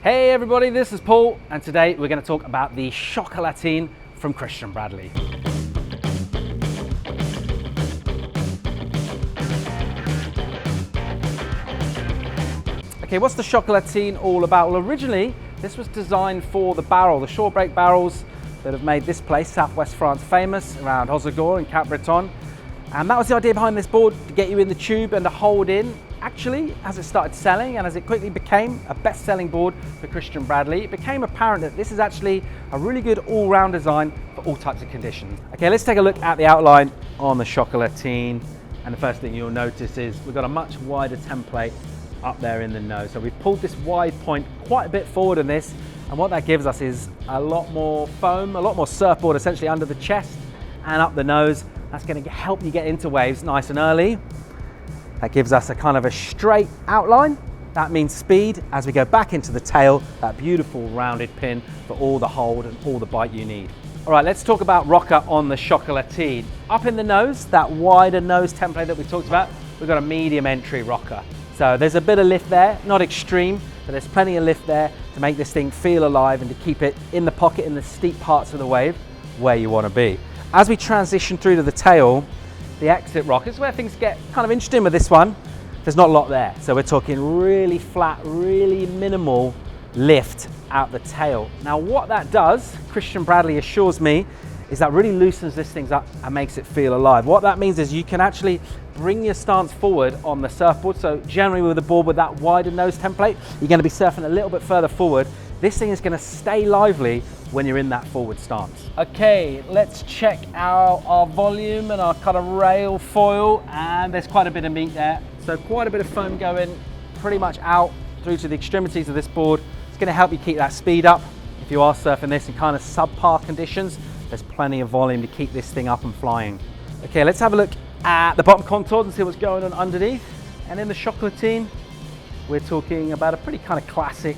Hey everybody, this is Paul, and today we're going to talk about the Chocolatine from Christiaan Bradley. Okay, what's the Chocolatine all about? Well, originally this was designed for the barrel, the short break barrels that have made this place, southwest France, famous around Hossegor and Cap Breton. And that was the idea behind this board, to get you in the tube and to hold in. Actually, as it started selling and as it quickly became a best-selling board for Christiaan Bradley, it became apparent that this is actually a really good all-round design for all types of conditions. Okay, let's take a look at the outline on the Chocolatine. And the first thing you'll notice is we've got a much wider template up there in the nose. So we've pulled this wide point quite a bit forward in this, and what that gives us is a lot more foam, a lot more surfboard essentially under the chest and up the nose. That's going to help you get into waves nice and early. That gives us a kind of a straight outline. That means speed as we go back into the tail, that beautiful rounded pin for all the hold and all the bite you need. All right, let's talk about rocker on the Chocolatine. Up in the nose, that wider nose template that we talked about, we've got a medium entry rocker. So there's a bit of lift there, not extreme, but there's plenty of lift there to make this thing feel alive and to keep it in the pocket in the steep parts of the wave where you want to be. As we transition through to the tail, the exit rock is where things get kind of interesting with this one. There's not a lot there. So we're talking really flat, really minimal lift out the tail. Now what that does, Christiaan Bradley assures me, is that really loosens this thing up and makes it feel alive. What that means is you can actually bring your stance forward on the surfboard. So generally with a board with that wider nose template, you're going to be surfing a little bit further forward. This thing is going to stay lively when you're in that forward stance. Okay, let's check out our volume and our kind of rail foil, and there's quite a bit of meat there. So quite a bit of foam going pretty much out through to the extremities of this board. It's going to help you keep that speed up. If you are surfing this in kind of subpar conditions, there's plenty of volume to keep this thing up and flying. Okay, let's have a look at the bottom contours and see what's going on underneath. And in the Chocolatine, we're talking about a pretty kind of classic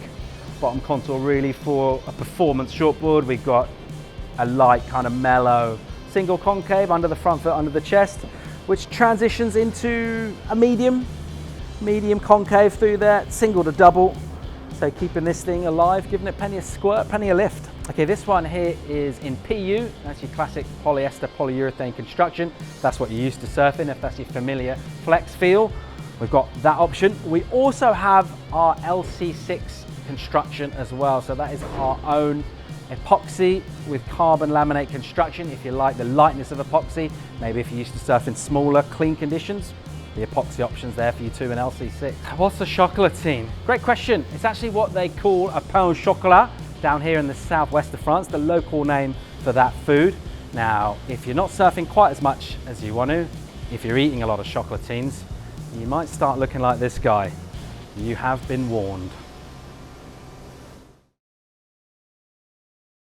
bottom contour really for a performance shortboard. We've got a light kind of mellow single concave under the front foot, under the chest, which transitions into a medium concave through there, single to double. So keeping this thing alive, giving it plenty of squirt, plenty of lift. Okay, this one here is in PU. That's your classic polyester, polyurethane construction. If that's what you're used to surfing, if that's your familiar flex feel, we've got that option. We also have our Lc6 Construction as well. So that is our own epoxy with carbon laminate construction. If you like the lightness of epoxy, maybe if you're used to surfing smaller, clean conditions, the epoxy options there for you too in Lc6. What's the Chocolatine? Great question. It's actually what they call a pain au chocolat down here in the southwest of France, the local name for that food. Now, if you're not surfing quite as much as you want to, if you're eating a lot of Chocolatines, you might start looking like this guy. You have been warned.